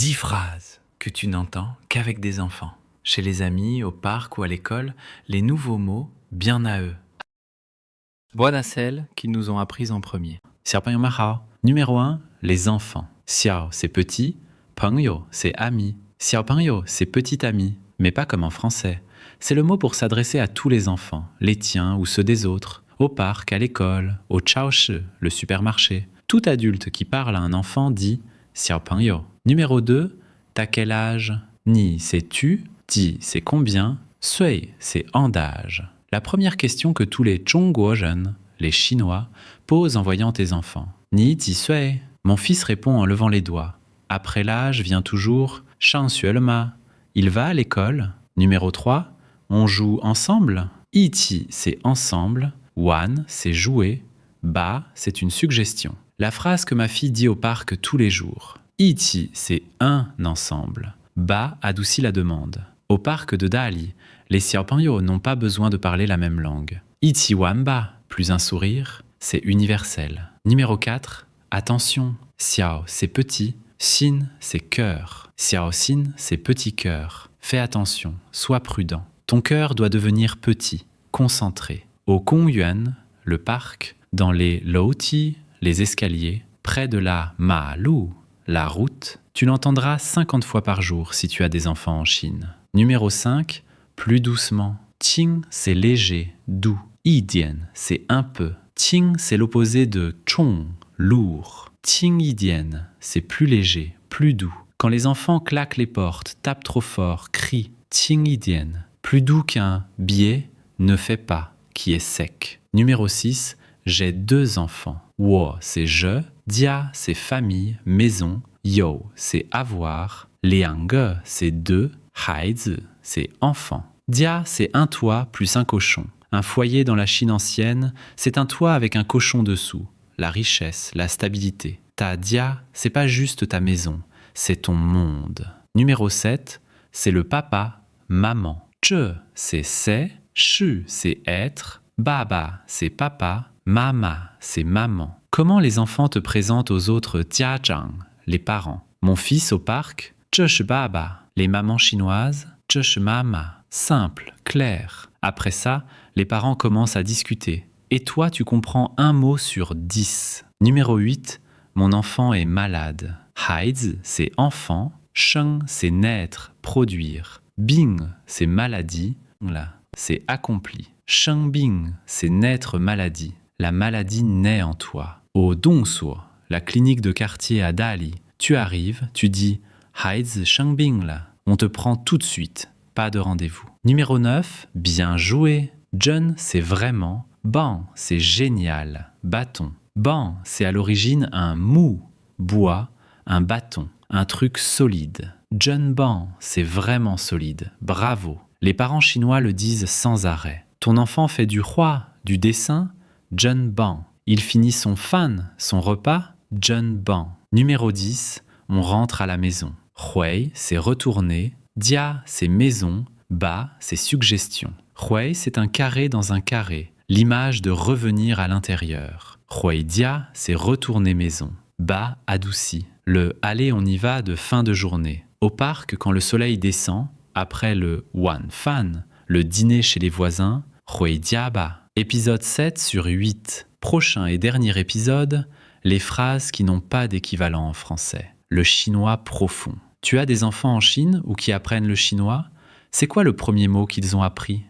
10 phrases que tu n'entends qu'avec des enfants. Chez les amis, au parc ou à l'école, les nouveaux mots, bien à eux. Voilà celles qu'ils nous ont apprises en premier. Xiaopengyo man hao. Numéro 1, les enfants. Xiao, c'est petit. Pengyo, c'est ami. Xiaopengyo, c'est petit ami. Mais pas comme en français. C'est le mot pour s'adresser à tous les enfants, les tiens ou ceux des autres, au parc, à l'école, au chaoshi, le supermarché. Tout adulte qui parle à un enfant dit Xiaopengyo. Numéro 2, t'as quel âge? Ni, c'est tu. Di, c'est combien. Sui, c'est en d'âge. La première question que tous les Zhongguozhen, les Chinois, posent en voyant tes enfants. Ni di sui. Mon fils répond en levant les doigts. Après l'âge vient toujours Shang xue le ma. Il va à l'école. Numéro 3, on joue ensemble. Iqi, c'est ensemble. Wan, c'est jouer. Ba, c'est une suggestion. La phrase que ma fille dit au parc tous les jours. Iqi, c'est un ensemble. Ba adoucit la demande. Au parc de Dali, les Xiaopengyo n'ont pas besoin de parler la même langue. Iqi wan ba, plus un sourire, c'est universel. Numéro 4, attention. Xiao, c'est petit. Xin, c'est cœur. Xiao xin, c'est petit cœur. Fais attention, sois prudent. Ton cœur doit devenir petit, concentré. Au Kongyuan, le parc, dans les Louti, les escaliers, près de la Ma-lu, la route, tu l'entendras 50 fois par jour si tu as des enfants en Chine. Numéro 5, plus doucement. Qing, c'est léger, doux. Yidian, c'est un peu. Qing, c'est l'opposé de chong, lourd. Qing yidian, c'est plus léger, plus doux. Quand les enfants claquent les portes, tapent trop fort, crient, Qing yidian, plus doux qu'un biais, ne fais pas, qui est sec. Numéro 6, j'ai 2 enfants. Wo, c'est je. Dia, c'est famille, maison. Yo, c'est avoir. Liang, c'est 2. Haizi, c'est enfant. Dia, c'est un toit plus un cochon. Un foyer dans la Chine ancienne, c'est un toit avec un cochon dessous. La richesse, la stabilité. Ta dia, c'est pas juste ta maison, c'est ton monde. Numéro 7, c'est le papa, maman. Zhe, c'est, shu, c'est être, baba, c'est papa, mama, c'est maman. Comment les enfants te présentent aux autres jiazhang, les parents? Mon fils au parc, zhe shi baba. Les mamans chinoises, zhe shi mama. Simple, clair. Après ça, les parents commencent à discuter. Et toi, tu comprends un mot sur 10. Numéro 8, mon enfant est malade. Haizi, c'est enfant. Sheng, c'est naître, produire. Bing, c'est maladie. Là, c'est accompli. Sheng bing, c'est naître maladie. La maladie naît en toi. Au Dongsuo, la clinique de quartier à Dali, tu arrives, tu dis Haizi Sheng bing là. On te prend tout de suite. Pas de rendez-vous. Numéro 9, bien joué. Zhen, c'est vraiment. Ban, c'est génial. Bâton. Ban, c'est à l'origine un mou, bois, un bâton, un truc solide. Zhen ban, c'est vraiment solide. Bravo. Les parents chinois le disent sans arrêt. Ton enfant fait du hua, du dessin. Zhen ban. Il finit son fan, son repas. Zhen ban. Numéro 10, on rentre à la maison. Hui, c'est retourner. Dia, c'est maison. Ba, c'est suggestion. Hui, c'est un carré dans un carré. L'image de revenir à l'intérieur. Hui dia, c'est retourner maison. Ba, adouci. Le allez, on y va de fin de journée. Au parc, quand le soleil descend, après le wan fan, le dîner chez les voisins, Hui dia ba. Épisode 7 sur 8. Prochain et dernier épisode, les phrases qui n'ont pas d'équivalent en français. Le chinois profond. Tu as des enfants en Chine ou qui apprennent le chinois? C'est quoi le premier mot qu'ils ont appris?